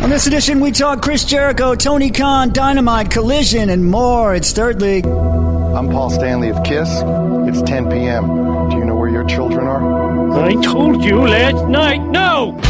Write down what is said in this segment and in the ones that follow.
On this edition, we talk Chris Jericho, Tony Khan, Dynamite, Collision, and more. It's Third League. I'm Paul Stanley of KISS. It's 10 p.m. Do you know where your children are? I told you last night, no!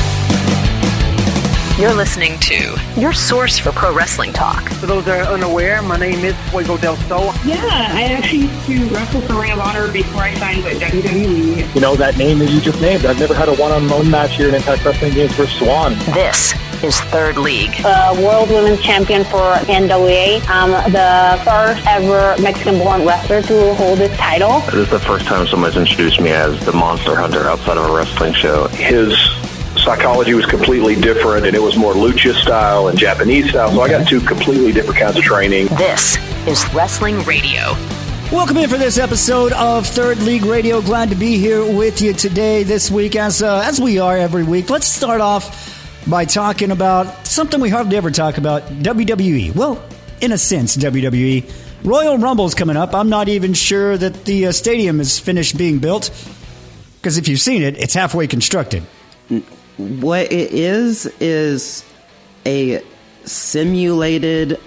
You're listening to your source for pro wrestling talk. For those that are unaware, my name is Fuego del Sol. Yeah, I actually used to wrestle for Ring of Honor before I signed with WWE. You know, that name that you just named, I've never had a one-on-one match here in Impact Wrestling Games for Swan. This is Third League. World Women's Champion for NWA. I'm the first ever Mexican-born wrestler to hold this title. This is the first time somebody's introduced me as the Monster Hunter outside of a wrestling show. His psychology was completely different, and it was more lucha style and Japanese style, so I got two completely different kinds of training. This is Wrestling Radio. Welcome in for this episode of Third League Radio. Glad to be here with you today, this week, as we are every week. Let's start off by talking about something we hardly ever talk about, WWE. Well, in a sense, WWE. Royal Rumble's coming up. I'm not even sure that the stadium is finished being built, because if you've seen it, it's halfway constructed. What it is a simulated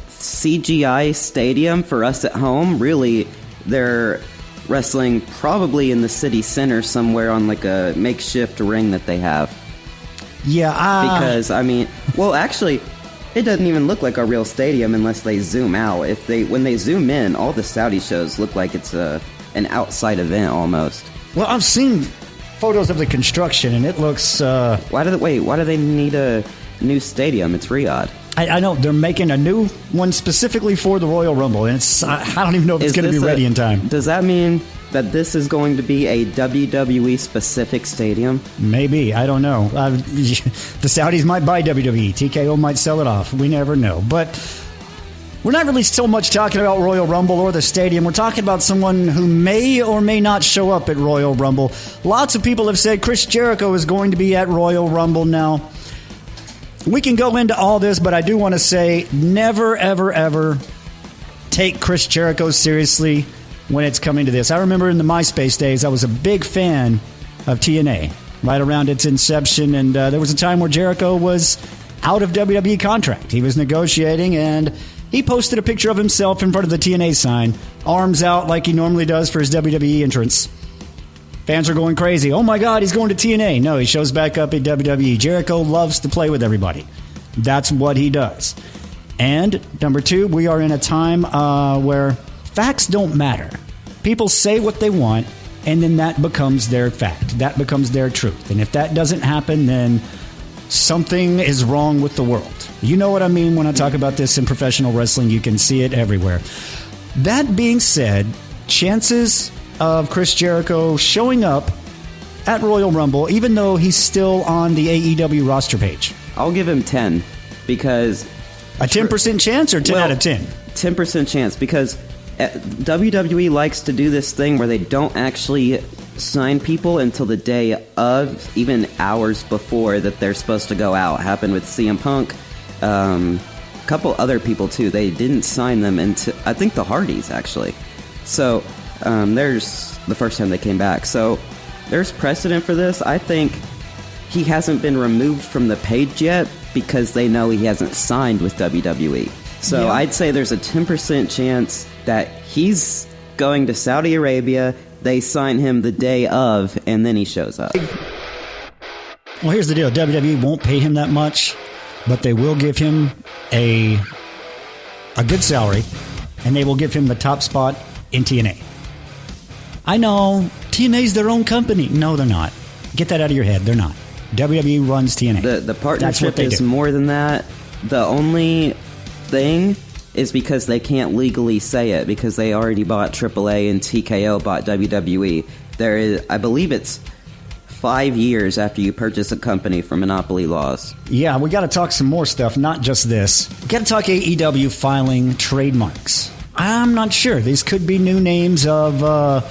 CGI stadium for us at home. Really, they're wrestling probably in the city center somewhere on like a makeshift ring that they have. Yeah, because I mean, well, actually, it doesn't even look like a real stadium unless they zoom out. When they zoom in, all the Saudi shows look like it's an outside event almost. Well, I've seen photos of the construction, and it looks... Why do they need a new stadium? It's Riyadh. I know. They're making a new one specifically for the Royal Rumble, and I don't even know if it's going to be ready in time. Does that mean that this is going to be a WWE-specific stadium? Maybe. I don't know. The Saudis might buy WWE. TKO might sell it off. We never know. But we're not really so much talking about Royal Rumble or the stadium. We're talking about someone who may or may not show up at Royal Rumble. Lots of people have said Chris Jericho is going to be at Royal Rumble now. We can go into all this, but I do want to say never, ever, ever take Chris Jericho seriously when it's coming to this. I remember in the MySpace days, I was a big fan of TNA right around its inception, and there was a time where Jericho was out of WWE contract. He was negotiating, and he posted a picture of himself in front of the TNA sign, arms out like he normally does for his WWE entrance. Fans are going crazy. Oh my God, he's going to TNA. No, he shows back up at WWE. Jericho loves to play with everybody. That's what he does. And number two, we are in a time where facts don't matter. People say what they want, and then that becomes their fact. That becomes their truth. And if that doesn't happen, then something is wrong with the world. You know what I mean when I talk about this in professional wrestling. You can see it everywhere. That being said, chances of Chris Jericho showing up at Royal Rumble, even though he's still on the AEW roster page, I'll give him 10, because... A 10% chance or 10 out of 10? 10% chance, because WWE likes to do this thing where they don't actually sign people until the day of, even hours before that they're supposed to go out. Happened with CM Punk, a couple other people too. They didn't sign them until, I think, the Hardys, actually. So there's the first time they came back. So there's precedent for this. I think he hasn't been removed from the page yet because they know he hasn't signed with WWE. So yeah. I'd say there's a 10% chance that he's going to Saudi Arabia, they sign him the day of, and then he shows up. Well, here's the deal. WWE won't pay him that much, but they will give him a good salary, and they will give him the top spot in TNA. I know, TNA's their own company. No, they're not. Get that out of your head. They're not. WWE runs TNA. The partnership is more than that. The only thing is because they can't legally say it, because they already bought AAA and TKO bought WWE. There is, I believe it's 5 years after you purchase a company for monopoly laws. Yeah, we got to talk some more stuff, not just this. We got to talk AEW filing trademarks. I'm not sure. These could be new names of, I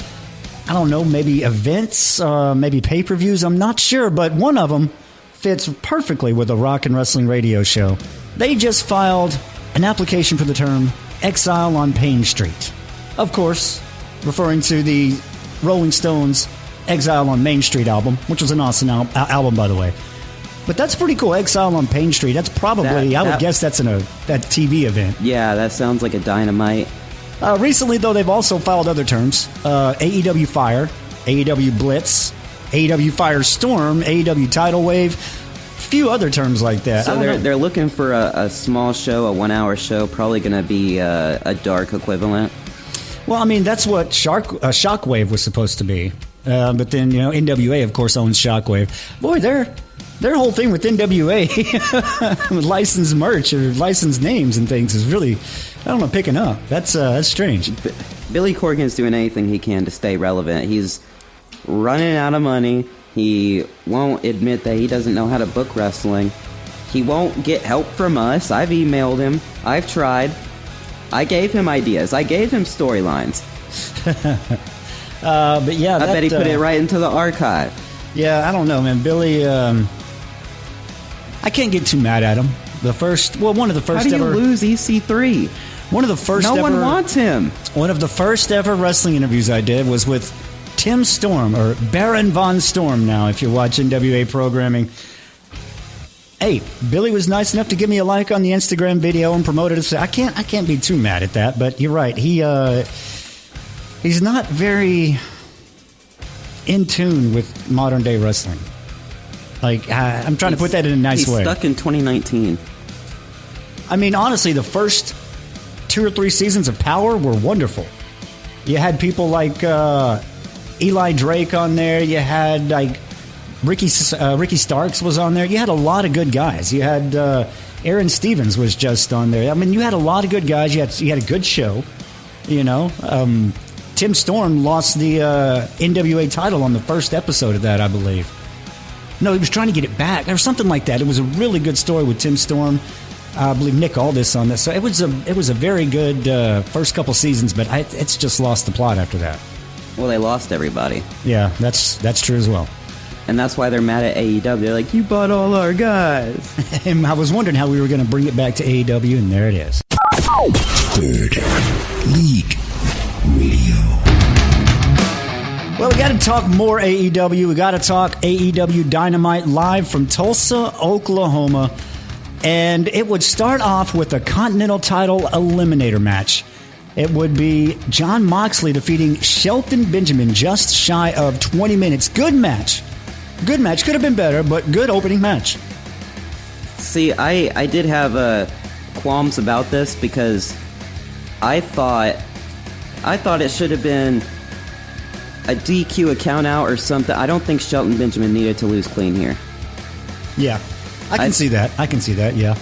don't know, maybe events, maybe pay-per-views. I'm not sure, but one of them fits perfectly with a rock and wrestling radio show. They just filed an application for the term Exile on Pain Street. Of course, referring to the Rolling Stones' Exile on Main Street album, which was an awesome album, by the way. But that's pretty cool. Exile on Pain Street. That's probably, I would guess that's that TV event. Yeah, that sounds like a Dynamite. Recently, though, they've also filed other terms. AEW Fire, AEW Blitz, AEW Firestorm, AEW Tidal Wave, few other terms like that. So they're looking for a small show, a 1-hour show, probably going to be a dark equivalent. Well, I mean, that's what Shockwave was supposed to be. But then, NWA, of course, owns Shockwave. Boy, their whole thing with NWA, with licensed merch or licensed names and things, is really, I don't know, picking up. That's strange. Billy Corgan's doing anything he can to stay relevant. He's running out of money. He won't admit that he doesn't know how to book wrestling. He won't get help from us. I've emailed him. I've tried. I gave him ideas. I gave him storylines. But yeah, I bet he put it right into the archive. Yeah, I don't know, man. Billy, I can't get too mad at him. One of the first ever. How do you ever lose EC3? One of the first. No ever, one wants him. One of the first ever wrestling interviews I did was with Tim Storm, or Baron Von Storm. Now, if you watch NWA programming, hey, Billy was nice enough to give me a like on the Instagram video and promoted it. So I can't be too mad at that. But you're right. He's not very in tune with modern day wrestling. Like, I'm trying to put that in a nice way. He's stuck in 2019. I mean, honestly, the first 2 or 3 seasons of Power were wonderful. You had people like Eli Drake on there. You had like Ricky Starks was on there. You had a lot of good guys. You had Aaron Stevens was just on there. I mean, you had a lot of good guys. You had a good show. Tim Storm lost the NWA title on the first episode of that, I believe. No, he was trying to get it back or something like that. It was a really good story with Tim Storm. I believe Nick Aldis on this. So it was a very good first couple seasons, but it's just lost the plot after that. Well, they lost everybody. Yeah, that's true as well. And that's why they're mad at AEW. They're like, you bought all our guys. And I was wondering how we were going to bring it back to AEW, and there it is. Third League Radio. Well, we got to talk more AEW. We got to talk AEW Dynamite live from Tulsa, Oklahoma. And it would start off with a Continental title eliminator match. It would be Jon Moxley defeating Shelton Benjamin just shy of 20 minutes. Good match. Good match. Could have been better, but good opening match. See, I did have qualms about this because I thought it should have been a DQ, a count out, or something. I don't think Shelton Benjamin needed to lose clean here. Yeah, I can see that. Yeah,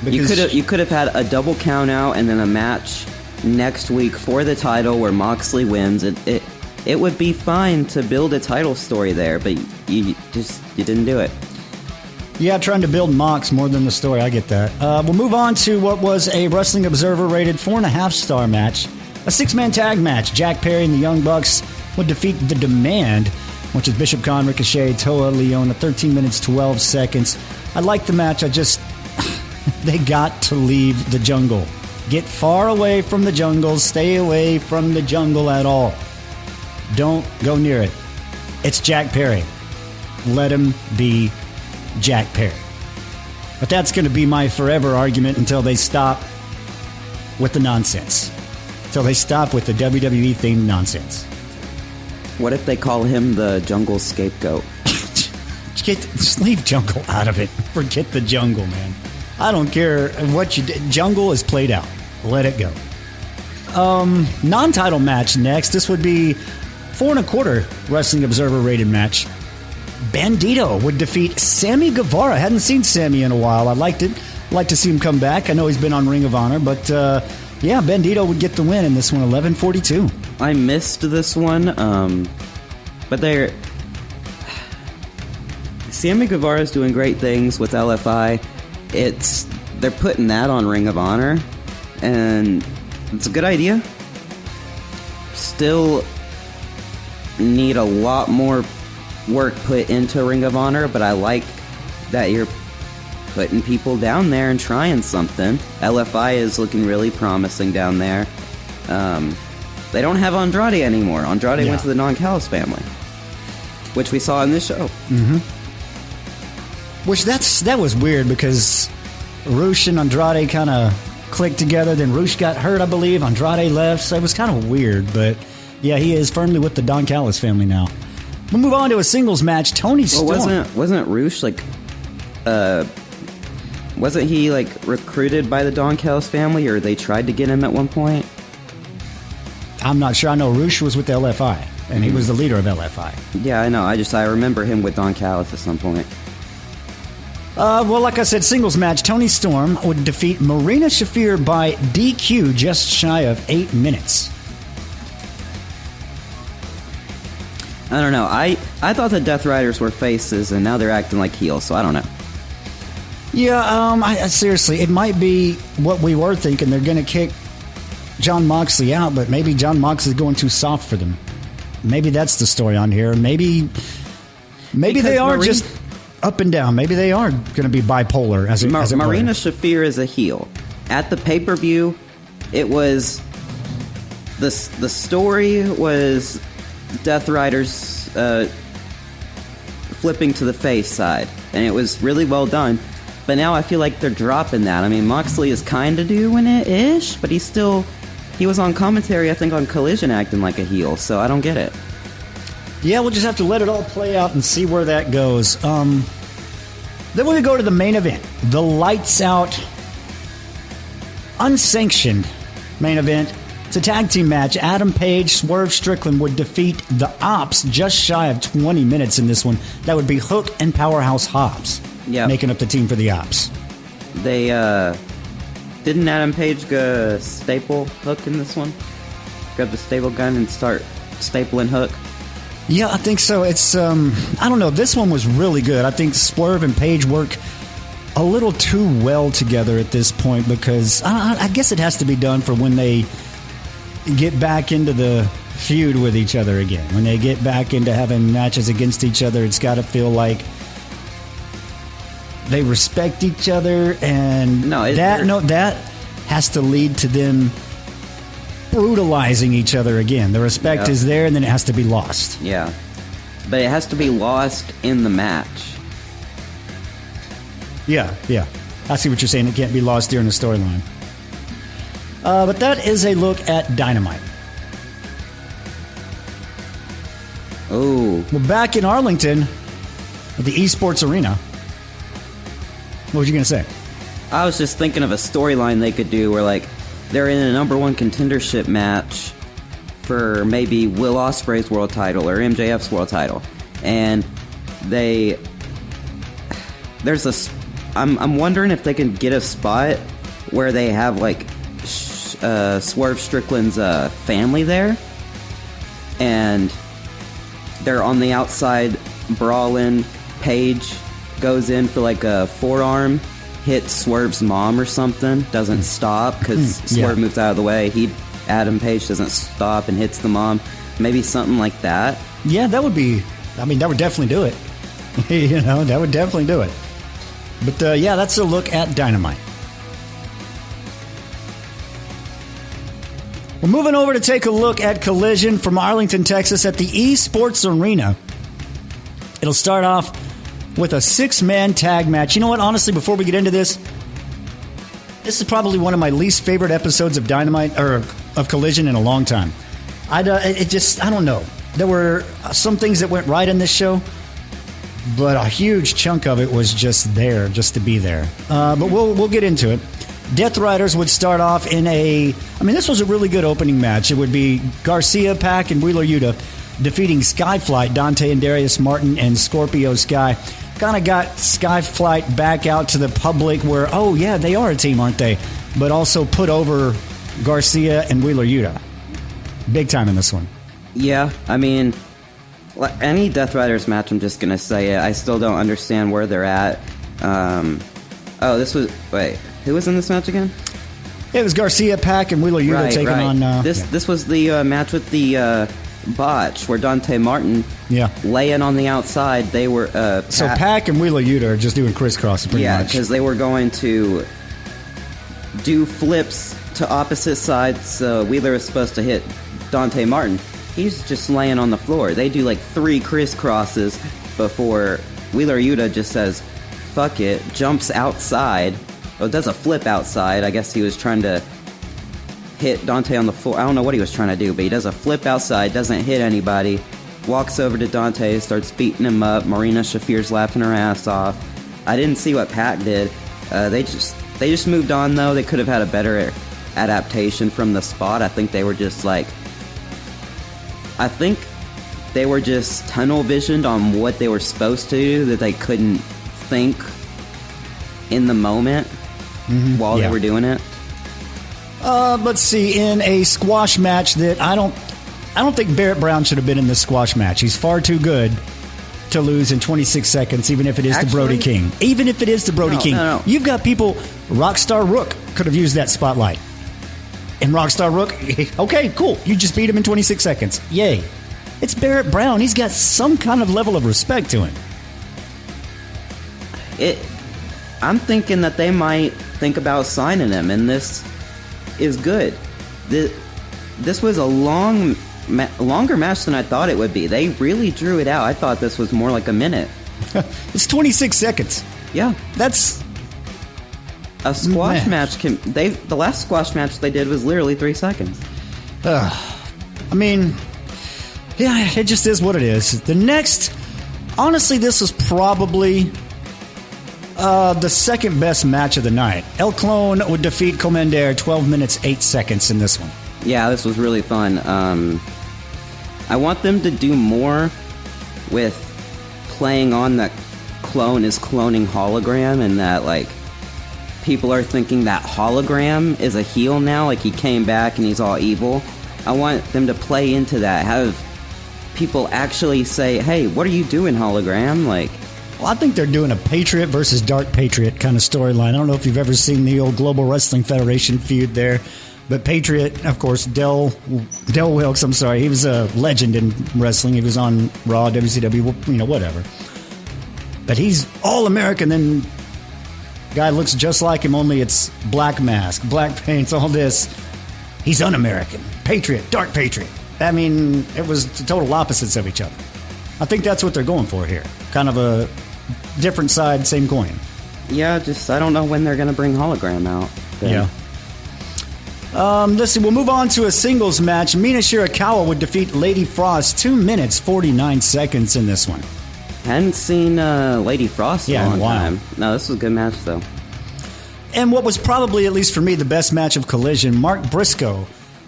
because you could have had a double count out and then a match next week for the title where Moxley wins. It would be fine to build a title story there, but you didn't do it. Yeah, trying to build Mox more than the story. I get that. We'll move on to what was a Wrestling Observer rated 4.5-star match. A 6-man tag match. Jack Perry and the Young Bucks would defeat The Demand, which is Bishop Khan, Ricochet, Toa, Leona, 13 minutes, 12 seconds. I like the match. They got to leave the jungle. Get far away from the jungle. Stay away from the jungle at all. Don't go near it. It's Jack Perry. Let him be Jack Perry. But that's going to be my forever argument until they stop with the nonsense. Until they stop with the WWE-themed nonsense. What if they call him the jungle scapegoat? Just leave jungle out of it. Forget the jungle, man. I don't care what you did. Jungle is played out. Let it go. Non-title match next. This would be 4.25 Wrestling Observer rated match. Bandito would defeat Sammy Guevara. Hadn't seen Sammy in a while. I'd like to see him come back. I know he's been on Ring of Honor, but yeah, Bandito would get the win in this one, 11:42. I missed this one, but Sammy Guevara's doing great things with LFI. They're putting that on Ring of Honor, and it's a good idea. Still need a lot more work put into Ring of Honor, but I like that you're putting people down there and trying something. LFI is looking really promising down there. They don't have Andrade anymore. Andrade went to the Non-Callis family, which we saw in this show. Mm-hmm. Which that was weird because Rush and Andrade kind of clicked together. Then Rush got hurt, I believe. Andrade left, so it was kind of weird. But yeah, he is firmly with the Don Callis family now. We'll move on to a singles match. Tony Storm. Wasn't Rush like, wasn't he like recruited by the Don Callis family, or they tried to get him at one point? I'm not sure. I know Rush was with LFI, and he was the leader of LFI. Yeah, I know. I remember him with Don Callis at some point. Well, like I said, singles match. Tony Storm would defeat Marina Shafir by DQ just shy of 8 minutes. I don't know. I thought the Death Riders were faces, and now they're acting like heels, so I don't know. Yeah, seriously, it might be what we were thinking. They're going to kick Jon Moxley out, but maybe Jon Moxley's going too soft for them. Maybe that's the story on here. Maybe they are just up and down. Maybe they are going to be bipolar as Marina Shafir is a heel. At the pay-per-view, it was the story was Death Riders flipping to the face side, and it was really well done. But now I feel like they're dropping that. I mean, Moxley is kind of doing it-ish, but he was on commentary, I think, on Collision acting like a heel, so I don't get it. Yeah, we'll just have to let it all play out and see where that goes. Then we go to the main event. The lights out, unsanctioned main event. It's a tag team match. Adam Page, Swerve Strickland would defeat the Ops just shy of 20 minutes in this one. That would be Hook and Powerhouse Hobbs. Yeah, making up the team for the Ops. They didn't Adam Page go staple Hook in this one? Grab the staple gun and start stapling Hook? Yeah, I think so. It's I don't know. This one was really good. I think Swerve and Page work a little too well together at this point because I guess it has to be done for when they get back into the feud with each other again. When they get back into having matches against each other, it's got to feel like they respect each other, and that has to lead to them brutalizing each other again. The respect is there, and then it has to be lost. Yeah, but it has to be lost in the match. Yeah. I see what you're saying. It can't be lost during the storyline. But that is a look at Dynamite. Oh. Well, back in Arlington, at the Esports Arena. What was you going to say? I was just thinking of a storyline they could do where, like, they're in a number one contendership match for maybe Will Ospreay's world title or MJF's world title. And I'm wondering if they can get a spot where they have, like, Swerve Strickland's family there. And they're on the outside brawling. Page goes in for like a forearm, hits Swerve's mom or something, doesn't stop because Swerve moves out of the way. Adam Page doesn't stop and hits the mom. Maybe something like that. Yeah, that would definitely do it. That would definitely do it. But that's a look at Dynamite. We're moving over to take a look at Collision from Arlington, Texas at the Esports Arena. It'll start off with a 6-man tag match. You know what? Honestly, before we get into this is probably one of my least favorite episodes of Dynamite or of Collision in a long time. I don't know. There were some things that went right in this show, but a huge chunk of it was just there, just to be there. But we'll get into it. Death Riders would start off in this was a really good opening match. It would be Garcia, Pac, and Wheeler Yuta defeating Skyflight, Dante and Darius Martin, and Scorpio Sky. Kind of got Skyflight back out to the public where, oh yeah, they are a team, aren't they? But also put over Garcia and Wheeler Yuta. Big time in this one. Yeah, I mean, any Death Riders match, I'm just going to say it. I still don't understand where they're at. Who was in this match again? It was Garcia, Pac, and Wheeler Yuta taking on... This was the match with the botch where Dante Martin laying on the outside. They were... so Pac and Wheeler Yuta are just doing crisscross pretty much. Yeah, because they were going to do flips to opposite sides. So Wheeler was supposed to hit Dante Martin. He's just laying on the floor. They do like 3 crisscrosses before Wheeler Yuta just says, fuck it, jumps outside. Oh, does a flip outside. I guess he was trying to hit Dante on the floor. I don't know what he was trying to do, but he does a flip outside, doesn't hit anybody, walks over to Dante, starts beating him up. Marina Shafir's laughing her ass off. I didn't see what Pac did. They just moved on, though. They could have had a better adaptation from the spot. I think they were just tunnel visioned on what they were supposed to do, that they couldn't think in the moment while they were doing it. Let's see, in a squash match that I don't think Barrett Brown should have been in this squash match. He's far too good to lose in 26 seconds, even if it is to Brody King. Even if it is to Brody King. No. You've got people, Rockstar Rook could have used that spotlight. And Rockstar Rook, okay, cool. You just beat him in 26 seconds. Yay. It's Barrett Brown. He's got some kind of level of respect to him. I'm thinking that they might think about signing him, and this is good. This was a longer match than I thought it would be. They really drew it out. I thought this was more like a minute. It's 26 seconds. Yeah. That's a squash match. The last squash match they did was literally 3 seconds. I mean, yeah, it just is what it is. The next, honestly, this was probably the second best match of the night. El Clone would defeat Commander 12 minutes 8 seconds in this one. Yeah, this was really fun. I want them to do more with playing on that Clone is cloning hologram, and that people are thinking that hologram is a heel now, he came back and he's all evil. I want them to play into that, have people actually say, hey, what are you doing, hologram? Well, I think they're doing a Patriot versus Dark Patriot kind of storyline. I don't know if you've ever seen the old Global Wrestling Federation feud there, but Patriot, of course, Del Wilkes, he was a legend in wrestling. He was on Raw, WCW, whatever. But he's all-American, then guy looks just like him, only it's black mask, black paints, all this. He's un-American. Patriot, Dark Patriot. I mean, it was the total opposites of each other. I think that's what they're going for here. Kind of a different side, same coin. Yeah, I don't know when they're going to bring hologram out. Yeah. Let's see, we'll move on to a singles match. Mina Shirakawa would defeat Lady Frost 2 minutes 49 seconds in this one. Hadn't seen Lady Frost in a long time. No, this was a good match, though. And what was probably, at least for me, the best match of Collision, Mark Briscoe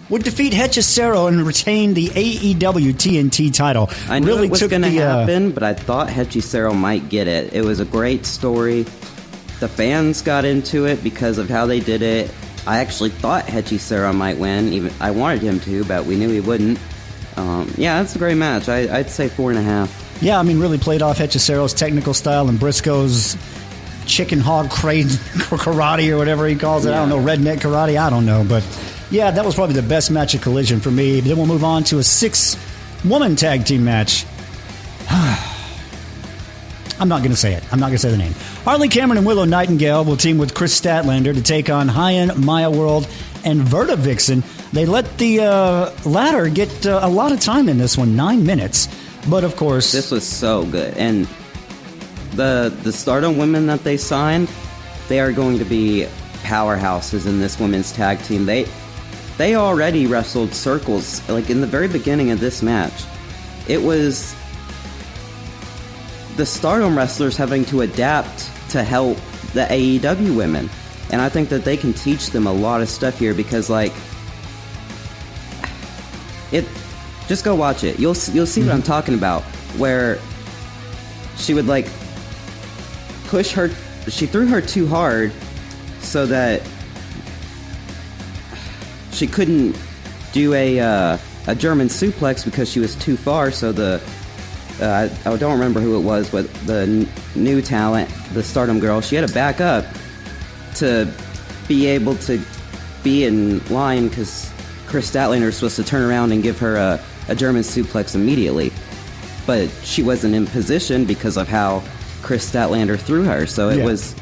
would defeat Hechicero and retain the AEW TNT title. I knew it was going to happen, but I thought Hechicero might get it. It was a great story. The fans got into it because of how they did it. I actually thought Hechicero might win. Even I wanted him to, but we knew he wouldn't. Yeah, that's a great match. I'd say 4.5. Yeah, I mean, really played off Hechicero's technical style and Briscoe's chicken hog crane karate or whatever he calls it. Yeah. I don't know, redneck karate. I don't know, but yeah, that was probably the best match of Collision for me. Then we'll move on to a 6-woman tag team match. I'm not going to say it. I'm not going to say the name. Harley Cameron and Willow Nightingale will team with Chris Statlander to take on Hyan, Maya World, and Verta Vixen. They let the latter get a lot of time in this one, 9 minutes. But of course, this was so good. And the Stardom women that they signed, they are going to be powerhouses in this women's tag team. They already wrestled circles. In the very beginning of this match, it was the Stardom wrestlers having to adapt to help the AEW women. And I think that they can teach them a lot of stuff here because, just go watch it. You'll see what I'm talking about. Where she would push her, she threw her too hard so that she couldn't do a German suplex because she was too far. So I don't remember who it was, but the new talent, the Stardom girl, she had to back up to be able to be in line because Chris Statlander was supposed to turn around and give her a German suplex immediately. But she wasn't in position because of how Chris Statlander threw her. So it was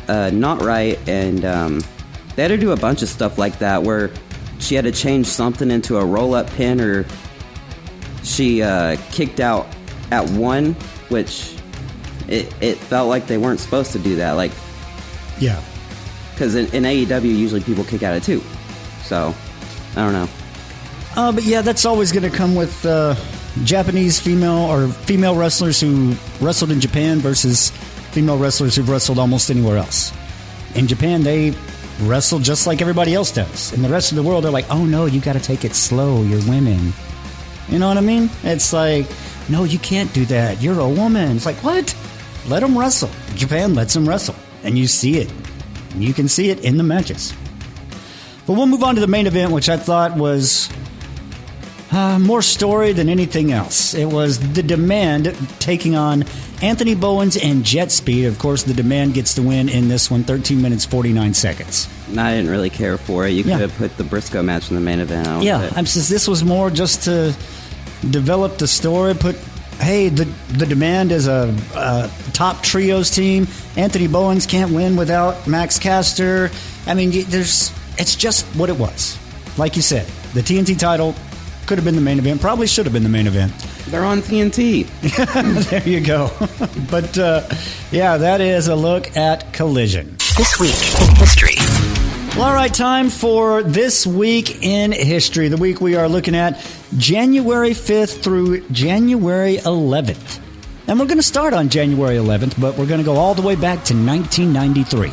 not right. And they had to do a bunch of stuff like that where she had to change something into a roll-up pin, or she kicked out at one, which It felt like they weren't supposed to do that. Like, yeah. Because in AEW, usually people kick out of 2. So, I don't know. But yeah, that's always going to come with Japanese female wrestlers who wrestled in Japan versus female wrestlers who've wrestled almost anywhere else. In Japan, they wrestle just like everybody else does. In the rest of the world, they're like, oh no, you got to take it slow. You're women. You know what I mean? It's like, no, you can't do that. You're a woman. It's like, what? Let them wrestle. Japan lets them wrestle. And you see it. You can see it in the matches. But we'll move on to the main event, which I thought was more story than anything else. It was The Demand taking on Anthony Bowens and Jet Speed. Of course, The Demand gets the win in this one, 13 minutes, 49 seconds. I didn't really care for it. You could have put the Briscoe match in the main event. This was more just to develop the story. The Demand is a top trios team. Anthony Bowens can't win without Max Caster. I mean, it's just what it was. Like you said, the TNT title could have been the main event. Probably should have been the main event. They're on TNT. There you go. But, that is a look at Collision. This week in history. Well, all right, time for This Week in History. The week we are looking at January 5th through January 11th. And we're going to start on January 11th, but we're going to go all the way back to 1993.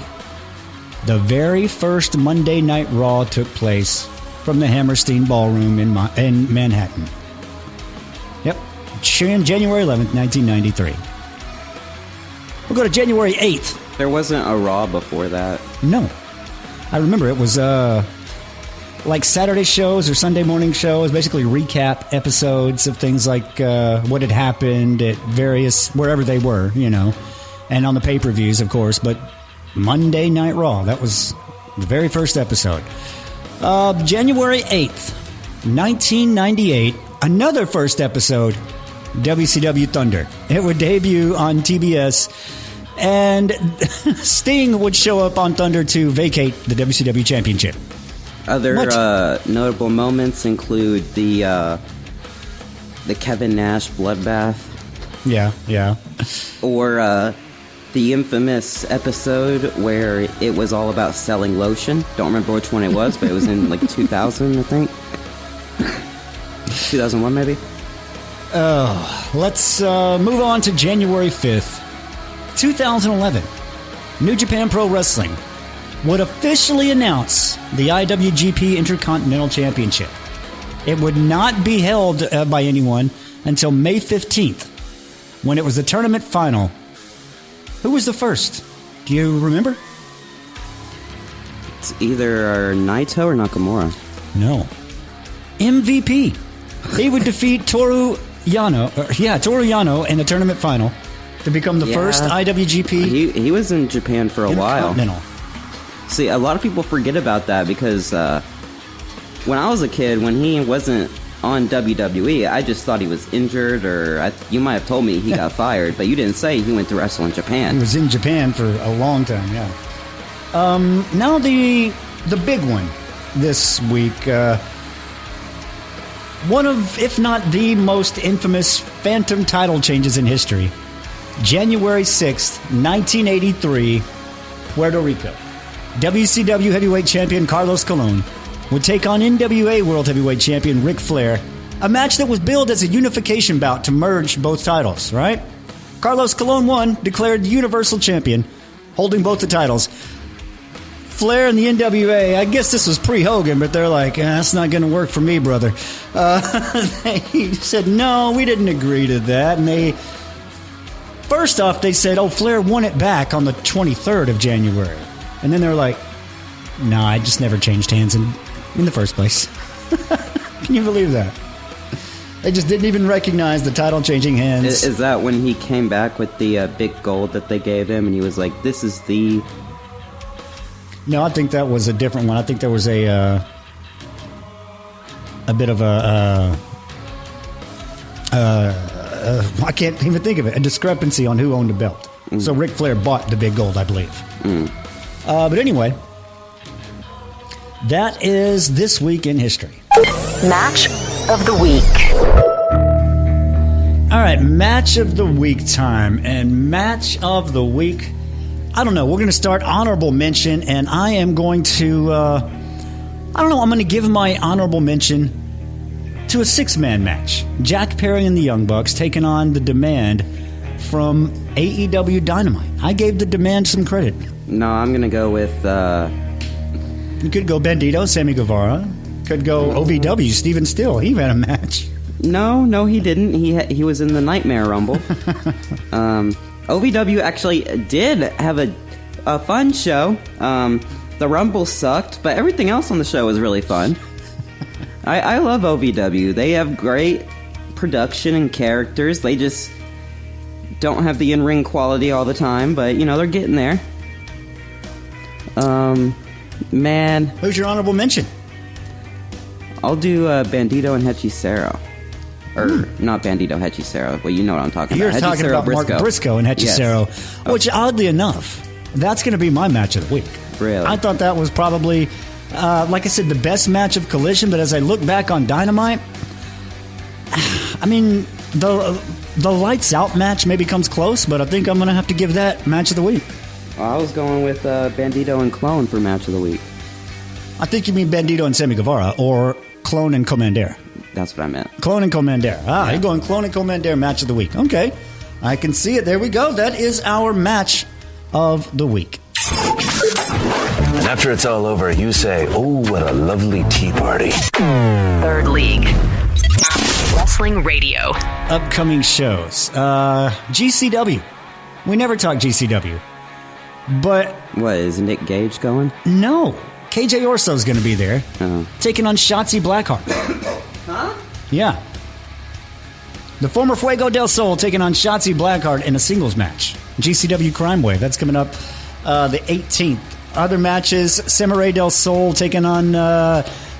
The very first Monday Night Raw took place from the Hammerstein Ballroom in Manhattan. Yep, January 11th, 1993. We'll go to January 8th. There wasn't a Raw before that. No. I remember it was like Saturday shows or Sunday morning shows, basically recap episodes of things like what had happened at various, wherever they were, and on the pay-per-views, of course, but Monday Night Raw, that was the very first episode. January 8th, 1998, another first episode, WCW Thunder. It would debut on TBS, and Sting would show up on Thunder to vacate the WCW Championship. Other notable moments include the Kevin Nash bloodbath. Yeah. Or the infamous episode where it was all about selling lotion. Don't remember which one it was, but it was in like 2000, I think. 2001, maybe. Let's move on to January 5th, 2011. New Japan Pro Wrestling would officially announce the IWGP Intercontinental Championship. It would not be held by anyone until May 15th, when it was the tournament final. Who was the first? Do you remember? It's either Naito or Nakamura. No. MVP. He would defeat Toru Yano in the tournament final to become the first IWGP. He was in Japan for a while. See, a lot of people forget about that because when I was a kid, when he wasn't on WWE, I just thought he was injured, or you might have told me he got fired, but you didn't say he went to wrestle in Japan. He was in Japan for a long time, yeah. Now the big one this week. One of, if not the most infamous phantom title changes in history. January 6th, 1983, Puerto Rico. WCW Heavyweight Champion Carlos Colon would take on NWA World Heavyweight Champion Ric Flair, a match that was billed as a unification bout to merge both titles, right? Carlos Colon won, declared Universal Champion, holding both the titles. Flair and the NWA, I guess this was pre-Hogan, but they're like, that's not going to work for me, brother. They said, no, we didn't agree to that. And first off, they said, Flair won it back on the 23rd of January. And then they were like, no, I just never changed hands in the first place. Can you believe that? They just didn't even recognize the title changing hands. Is that when he came back with the big gold that they gave him and he was like, this is the... No, I think that was a different one. I think there was a bit of I can't even think of it, a discrepancy on who owned the belt. So Ric Flair bought the big gold, I believe. But anyway, that is This Week in History. Match of the Week. All right, match of the week time. And match of the week, I don't know. We're going to start honorable mention, and I am going to, I'm going to give my honorable mention to a 6-man match. Jack Perry and the Young Bucks taking on The Demand from AEW Dynamite. I gave The Demand some credit. No, I'm going to go with... You could go Bandito, Sammy Guevara. Could go OVW, Steven Steele. He had a match. No, he didn't. He was in the Nightmare Rumble. OVW actually did have a fun show. The Rumble sucked, but everything else on the show was really fun. I love OVW. They have great production and characters. They just don't have the in-ring quality all the time, but, they're getting there. Man. Who's your honorable mention? I'll do Bandito and Hechicero. Or, not Bandito, Hechicero. Well, you know what I'm talking about. You're talking about Briscoe. Mark Briscoe and Hechicero, yes. Which, oddly enough, that's going to be my match of the week. Really? I thought that was probably, like I said, the best match of Collision, but as I look back on Dynamite, I mean, the Lights Out match maybe comes close, but I think I'm going to have to give that match of the week. Well, I was going with Bandito and Clone for match of the week. I think you mean Bandito and Sammy Guevara, or Clone and Commander. That's what I meant. Clone and Commander. Yeah. You're going Clone and Commander match of the week. Okay. I can see it. There we go. That is our match of the week. And after it's all over, you say, oh, what a lovely tea party. Third League. Wrestling Radio. Upcoming shows. GCW. We never talk GCW. But... What, is Nick Gage going? No. KJ Orso's going to be there. Taking on Shotzi Blackheart. Huh? Yeah. The former Fuego del Sol taking on Shotzi Blackheart in a singles match. GCW Crime Wave. That's coming up the 18th. Other matches, Samurai del Sol taking on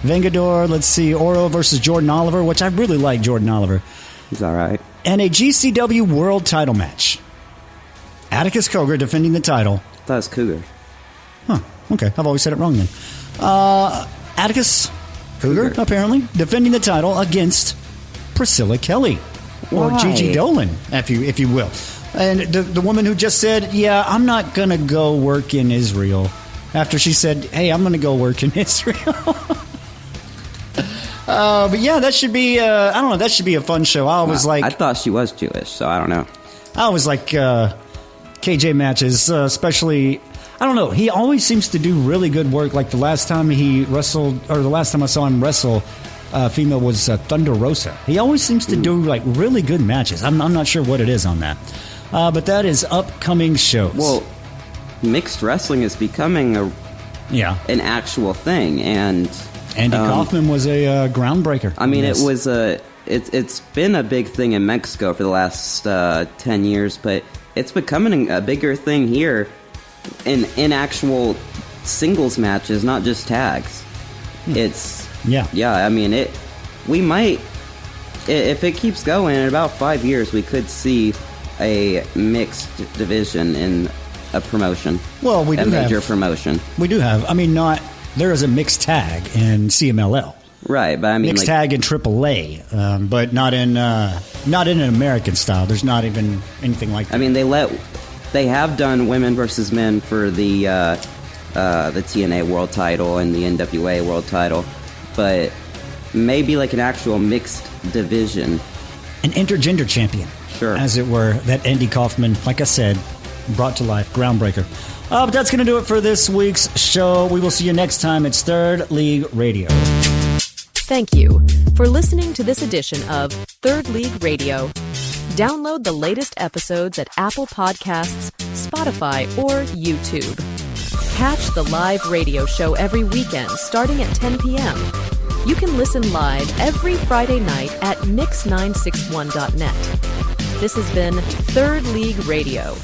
Vengador. Let's see, Oro versus Jordan Oliver, which I really like Jordan Oliver. He's all right. And a GCW World title match. Atticus Cogar defending the title. I thought it was Cougar. Huh. Okay, I've always said it wrong then. Atticus Cougar, apparently, defending the title against Priscilla Kelly. Or Why? Gigi Dolan, if you will. And the woman who just said, yeah, I'm not going to go work in Israel. After she said, hey, I'm going to go work in Israel. But yeah, that should be, I don't know, that should be a fun show. I thought she was Jewish, so I don't know. I always like KJ matches, especially... I don't know. He always seems to do really good work. Like the last time he wrestled, or the last time I saw him wrestle, female was Thunder Rosa. He always seems to do like really good matches. I'm not sure what it is on that, but that is upcoming shows. Well, mixed wrestling is becoming an actual thing, and Andy Kaufman was a groundbreaker. I mean, it was it's been a big thing in Mexico for the last 10 years, but it's becoming a bigger thing here. In actual singles matches, not just tags. It's I mean we might, if it keeps going, in about 5 years we could see a mixed division in a promotion. Well, we do have a major promotion. We do have. I mean, there is a mixed tag in CMLL. Right, but I mean mixed tag in AAA, but not in an American style. There's not even anything like that. I mean, they have done women versus men for the TNA World Title and the NWA World Title, but maybe like an actual mixed division, an intergender champion, sure, as it were. That Andy Kaufman, like I said, brought to life, groundbreaker. But that's going to do it for this week's show. We will see you next time. It's Third League Radio. Thank you for listening to this edition of Third League Radio. Download the latest episodes at Apple Podcasts, Spotify, or YouTube. Catch the live radio show every weekend starting at 10 p.m. You can listen live every Friday night at mix961.net. This has been Third League Radio.